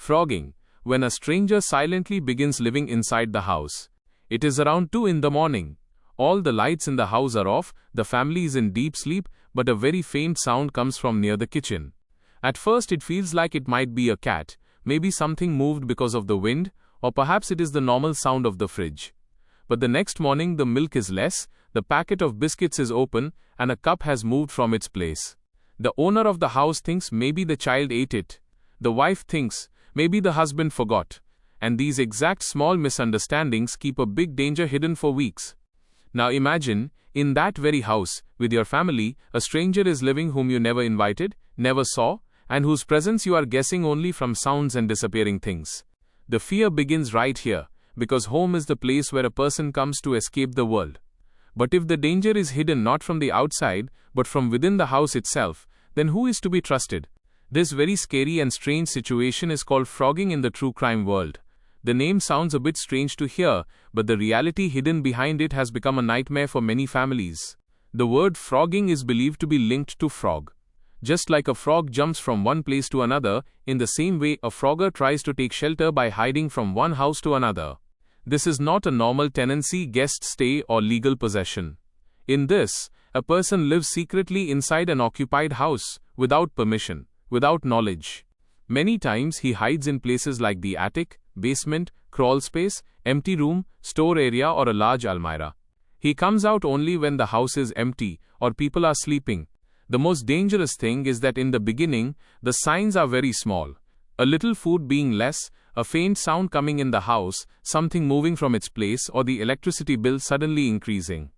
Phrogging, when a stranger silently begins living inside the house. It is around 2 in the morning. All the lights in the house are off, the family is in deep sleep, but a very faint sound comes from near the kitchen. At first it feels like it might be a cat, maybe something moved because of the wind, or perhaps it is the normal sound of the fridge. But the next morning the milk is less, the packet of biscuits is open, and a cup has moved from its place. The owner of the house thinks maybe the child ate it. The wife thinks maybe the husband forgot. And these exact small misunderstandings keep a big danger hidden for weeks. Now imagine, in that very house, with your family, a stranger is living whom you never invited, never saw, and whose presence you are guessing only from sounds and disappearing things. The fear begins right here, because home is the place where a person comes to escape the world. But if the danger is hidden not from the outside, but from within the house itself, then who is to be trusted? This very scary and strange situation is called phrogging in the true crime world. The name sounds a bit strange to hear, but the reality hidden behind it has become a nightmare for many families. The word phrogging is believed to be linked to frog. Just like a frog jumps from one place to another, in the same way a frogger tries to take shelter by hiding from one house to another. This is not a normal tenancy, guest stay, or legal possession. In this, a person lives secretly inside an occupied house, without permission, without knowledge. Many times he hides in places like the attic, basement, crawl space, empty room, store area, or a large almirah. He comes out only when the house is empty, or people are sleeping. The most dangerous thing is that in the beginning, the signs are very small. A little food being less, a faint sound coming in the house, something moving from its place, or the electricity bill suddenly increasing.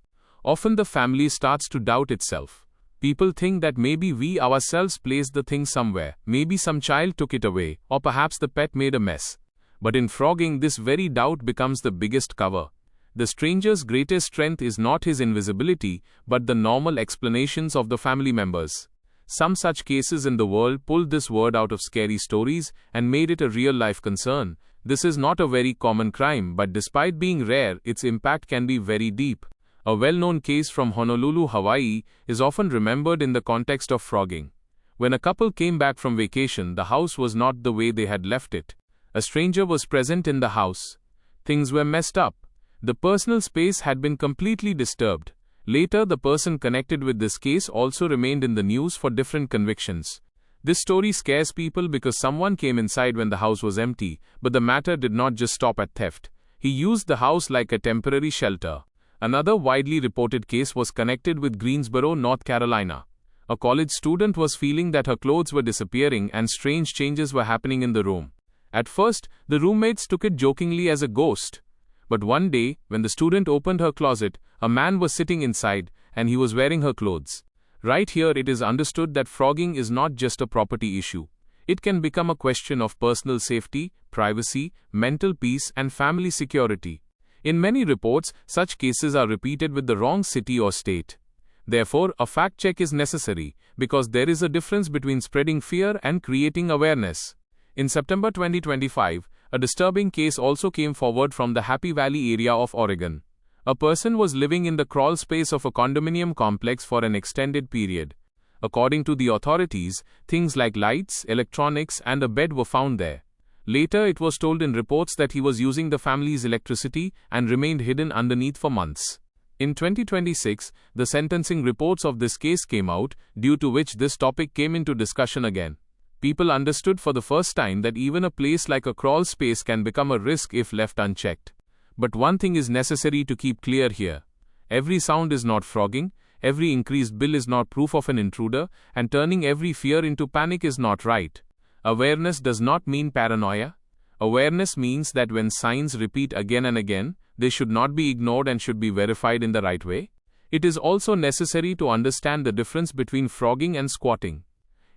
Often the family starts to doubt itself. People think that maybe we ourselves placed the thing somewhere, maybe some child took it away, or perhaps the pet made a mess. But in phrogging, this very doubt becomes the biggest cover. The stranger's greatest strength is not his invisibility, but the normal explanations of the family members. Some such cases in the world pulled this word out of scary stories and made it a real-life concern. This is not a very common crime, but despite being rare, its impact can be very deep. A well-known case from Honolulu, Hawaii, is often remembered in the context of phrogging. When a couple came back from vacation, the house was not the way they had left it. A stranger was present in the house. Things were messed up. The personal space had been completely disturbed. Later, the person connected with this case also remained in the news for different convictions. This story scares people because someone came inside when the house was empty, but the matter did not just stop at theft. He used the house like a temporary shelter. Another widely reported case was connected with Greensboro, North Carolina. A college student was feeling that her clothes were disappearing and strange changes were happening in the room. At first, the roommates took it jokingly as a ghost. But one day, when the student opened her closet, a man was sitting inside, and he was wearing her clothes. Right here it is understood that phrogging is not just a property issue. It can become a question of personal safety, privacy, mental peace, and family security. In many reports, such cases are repeated with the wrong city or state. Therefore, a fact check is necessary, because there is a difference between spreading fear and creating awareness. In September 2025, a disturbing case also came forward from the Happy Valley area of Oregon. A person was living in the crawl space of a condominium complex for an extended period. According to the authorities, things like lights, electronics, and a bed were found there. Later, it was told in reports that he was using the family's electricity and remained hidden underneath for months. In 2026, the sentencing reports of this case came out, due to which this topic came into discussion again. People understood for the first time that even a place like a crawl space can become a risk if left unchecked. But one thing is necessary to keep clear here. Every sound is not phrogging, every increased bill is not proof of an intruder, and turning every fear into panic is not right. Awareness does not mean paranoia. Awareness means that when signs repeat again and again, they should not be ignored and should be verified in the right way. It is also necessary to understand the difference between phrogging and squatting.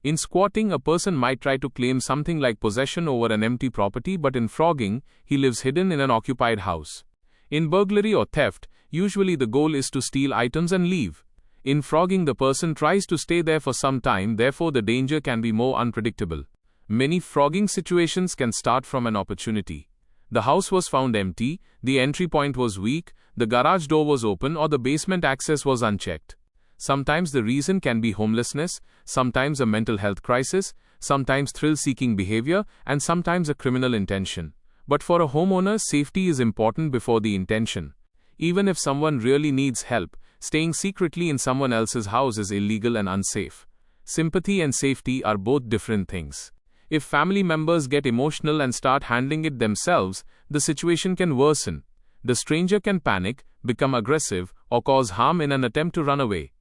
In squatting, a person might try to claim something like possession over an empty property, but in phrogging, he lives hidden in an occupied house. In burglary or theft, usually the goal is to steal items and leave. In phrogging, the person tries to stay there for some time, therefore the danger can be more unpredictable. Many phrogging situations can start from an opportunity. The house was found empty, the entry point was weak, the garage door was open, or the basement access was unchecked. Sometimes the reason can be homelessness, sometimes a mental health crisis, sometimes thrill-seeking behavior, and sometimes a criminal intention. But for a homeowner, safety is important before the intention. Even if someone really needs help, staying secretly in someone else's house is illegal and unsafe. Sympathy and safety are both different things. If family members get emotional and start handling it themselves, the situation can worsen. The stranger can panic, become aggressive, or cause harm in an attempt to run away.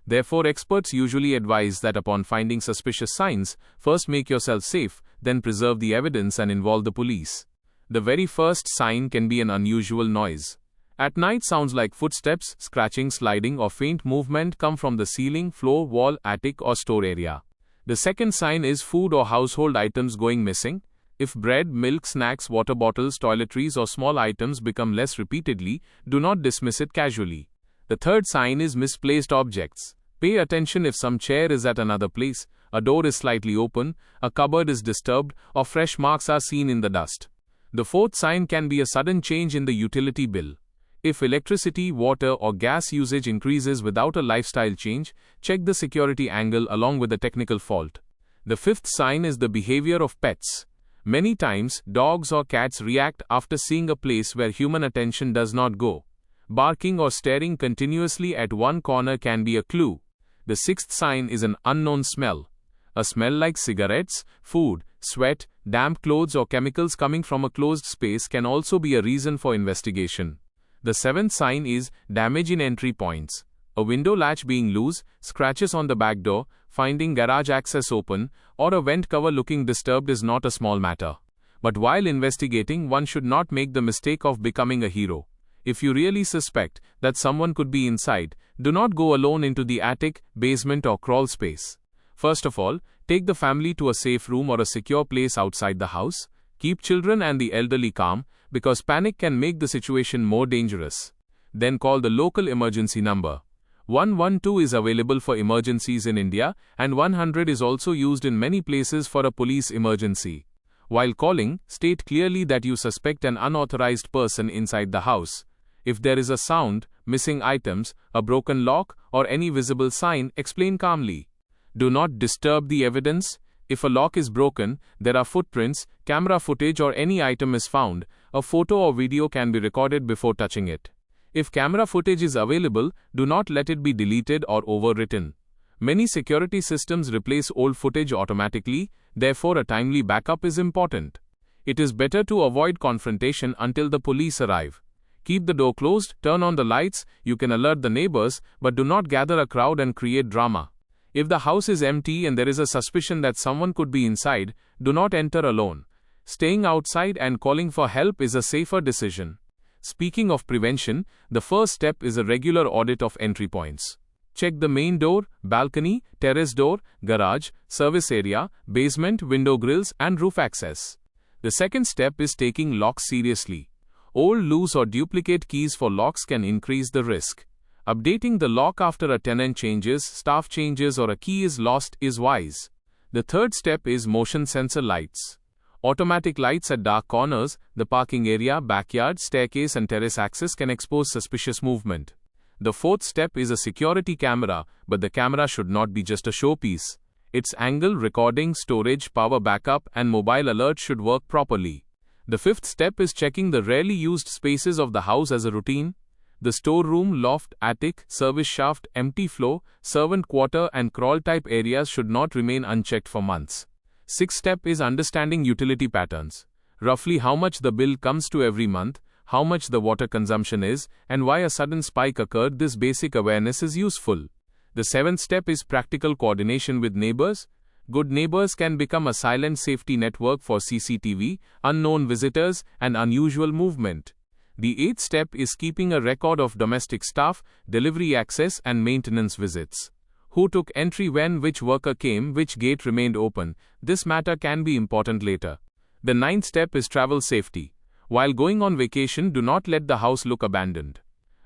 Therefore, experts usually advise that upon finding suspicious signs, first make yourself safe, then preserve the evidence and involve the police. The very first sign can be an unusual noise. At night, sounds like footsteps, scratching, sliding, or faint movement come from the ceiling, floor, wall, attic, or store area. The second sign is food or household items going missing. If bread, milk, snacks, water bottles, toiletries, or small items become less repeatedly, do not dismiss it casually. The third sign is misplaced objects. Pay attention if some chair is at another place, a door is slightly open, a cupboard is disturbed, or fresh marks are seen in the dust. The fourth sign can be a sudden change in the utility bill. If electricity, water, or gas usage increases without a lifestyle change, check the security angle along with the technical fault. The fifth sign is the behavior of pets. Many times, dogs or cats react after seeing a place where human attention does not go. Barking or staring continuously at one corner can be a clue. The sixth sign is an unknown smell. A smell like cigarettes, food, sweat, damp clothes, or chemicals coming from a closed space can also be a reason for investigation. The seventh sign is damage in entry points. A window latch being loose, scratches on the back door, finding garage access open, or a vent cover looking disturbed is not a small matter. But while investigating, one should not make the mistake of becoming a hero. If you really suspect that someone could be inside, do not go alone into the attic, basement, or crawl space. First of all, take the family to a safe room or a secure place outside the house. Keep children and the elderly calm, because panic can make the situation more dangerous. Then call the local emergency number. 112 is available for emergencies in India, and 100 is also used in many places for a police emergency. While calling, state clearly that you suspect an unauthorized person inside the house. If there is a sound, missing items, a broken lock, or any visible sign, explain calmly. Do not disturb the evidence. If a lock is broken, there are footprints, camera footage, or any item is found, a photo or video can be recorded before touching it. If camera footage is available, do not let it be deleted or overwritten. Many security systems replace old footage automatically, therefore a timely backup is important. It is better to avoid confrontation until the police arrive. Keep the door closed, turn on the lights, you can alert the neighbors, but do not gather a crowd and create drama. If the house is empty and there is a suspicion that someone could be inside, do not enter alone. Staying outside and calling for help is a safer decision. Speaking of prevention, the first step is a regular audit of entry points. Check the main door, balcony, terrace door, garage, service area, basement, window grills, and roof access. The second step is taking locks seriously. Old, loose, or duplicate keys for locks can increase the risk. Updating the lock after a tenant changes, staff changes, or a key is lost is wise. The third step is motion sensor lights. Automatic lights at dark corners, the parking area, backyard, staircase, and terrace access can expose suspicious movement. The fourth step is a security camera, but the camera should not be just a showpiece. Its angle, recording, storage, power backup, and mobile alert should work properly. The fifth step is checking the rarely used spaces of the house as a routine. The storeroom, loft, attic, service shaft, empty floor, servant quarter, and crawl type areas should not remain unchecked for months. Sixth step is understanding utility patterns. Roughly how much the bill comes to every month, how much the water consumption is, and why a sudden spike occurred. This basic awareness is useful. The seventh step is practical coordination with neighbors. Good neighbors can become a silent safety network for CCTV, unknown visitors, and unusual movement. The eighth step is keeping a record of domestic staff, delivery access, and maintenance visits. Who took entry when, which worker came, which gate remained open. This matter can be important later. The ninth step is travel safety. While going on vacation, do not let the house look abandoned.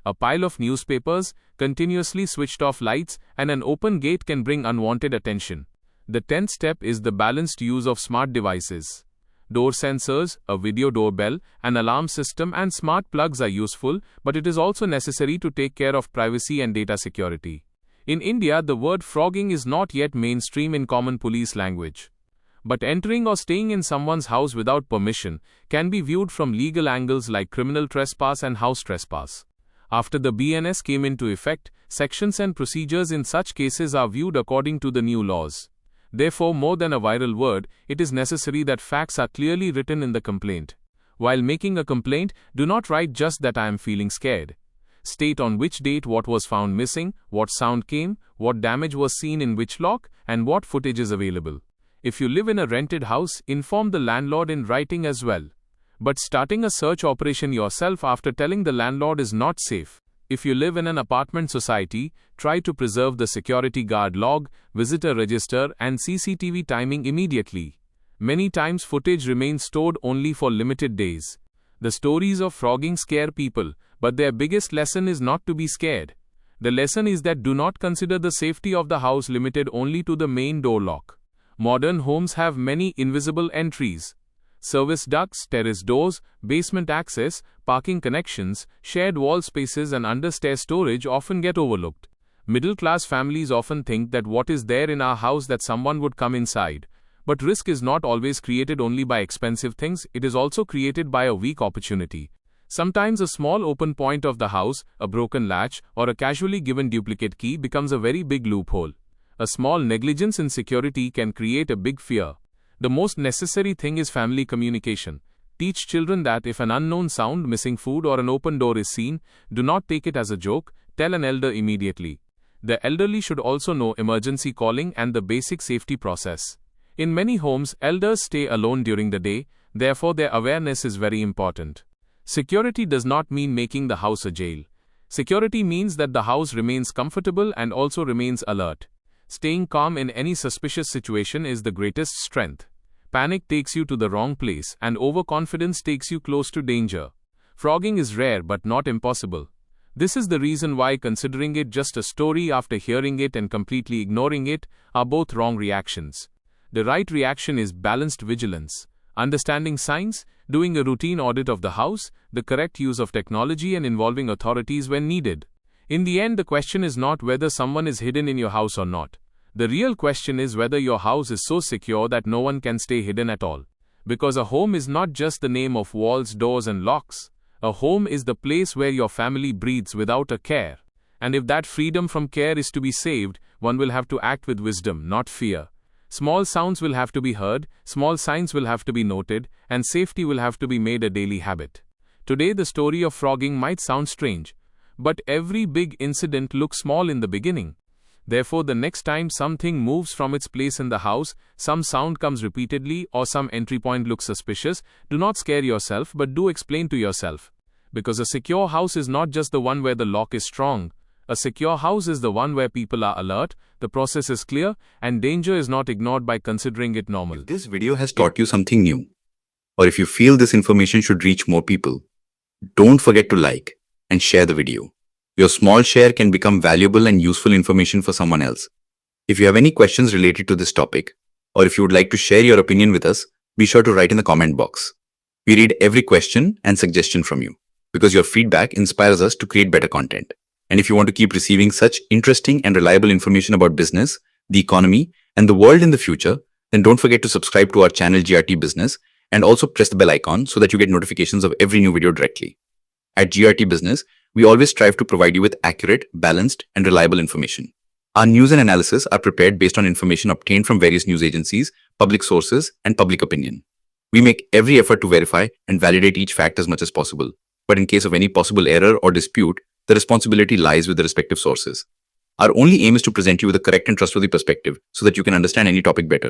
A pile of newspapers, continuously switched off lights, and an open gate can bring unwanted attention. The 10th step is the balanced use of smart devices. Door sensors, a video doorbell, an alarm system, and smart plugs are useful, but it is also necessary to take care of privacy and data security. In India, the word phrogging is not yet mainstream in common police language. But entering or staying in someone's house without permission can be viewed from legal angles like criminal trespass and house trespass. After the BNS came into effect, sections and procedures in such cases are viewed according to the new laws. Therefore, more than a viral word, it is necessary that facts are clearly written in the complaint. While making a complaint, do not write just that I am feeling scared. State on which date what was found missing, what sound came, what damage was seen in which lock, and what footage is available. If you live in a rented house, inform the landlord in writing as well. But starting a search operation yourself after telling the landlord is not safe. If you live in an apartment society, try to preserve the security guard log, visitor register, and CCTV timing immediately. Many times footage remains stored only for limited days. The stories of phrogging scare people, but their biggest lesson is not to be scared. The lesson is that do not consider the safety of the house limited only to the main door lock. Modern homes have many invisible entries. Service ducts, terrace doors, basement access, parking connections, shared wall spaces and understair storage often get overlooked. Middle-class families often think that what is there in our house that someone would come inside. But risk is not always created only by expensive things, it is also created by a weak opportunity. Sometimes a small open point of the house, a broken latch, or a casually given duplicate key becomes a very big loophole. A small negligence in security can create a big fear. The most necessary thing is family communication. Teach children that if an unknown sound, missing food, or an open door is seen, do not take it as a joke, tell an elder immediately. The elderly should also know emergency calling and the basic safety process. In many homes, elders stay alone during the day, therefore their awareness is very important. Security does not mean making the house a jail. Security means that the house remains comfortable and also remains alert. Staying calm in any suspicious situation is the greatest strength. Panic takes you to the wrong place, and overconfidence takes you close to danger. Phrogging is rare but not impossible. This is the reason why considering it just a story after hearing it and completely ignoring it are both wrong reactions. The right reaction is balanced vigilance, understanding signs, doing a routine audit of the house, the correct use of technology and involving authorities when needed. In the end, the question is not whether someone is hidden in your house or not. The real question is whether your house is so secure that no one can stay hidden at all. Because a home is not just the name of walls, doors and locks. A home is the place where your family breathes without a care. And if that freedom from care is to be saved, one will have to act with wisdom, not fear. Small sounds will have to be heard, small signs will have to be noted, and safety will have to be made a daily habit. Today the story of phrogging might sound strange, but every big incident looks small in the beginning. Therefore, the next time something moves from its place in the house, some sound comes repeatedly, or some entry point looks suspicious, do not scare yourself but do explain to yourself. Because a secure house is not just the one where the lock is strong. A secure house is the one where people are alert, the process is clear, and danger is not ignored by considering it normal. If this video has taught you something new, or if you feel this information should reach more people, don't forget to like and share the video. Your small share can become valuable and useful information for someone else. If you have any questions related to this topic, or if you would like to share your opinion with us, be sure to write in the comment box. We read every question and suggestion from you, because your feedback inspires us to create better content. And if you want to keep receiving such interesting and reliable information about business, the economy, and the world in the future, then don't forget to subscribe to our channel GRT Business and also press the bell icon so that you get notifications of every new video directly. At GRT Business, we always strive to provide you with accurate, balanced, and reliable information. Our news and analysis are prepared based on information obtained from various news agencies, public sources, and public opinion. We make every effort to verify and validate each fact as much as possible. But in case of any possible error or dispute, the responsibility lies with the respective sources. Our only aim is to present you with a correct and trustworthy perspective so that you can understand any topic better.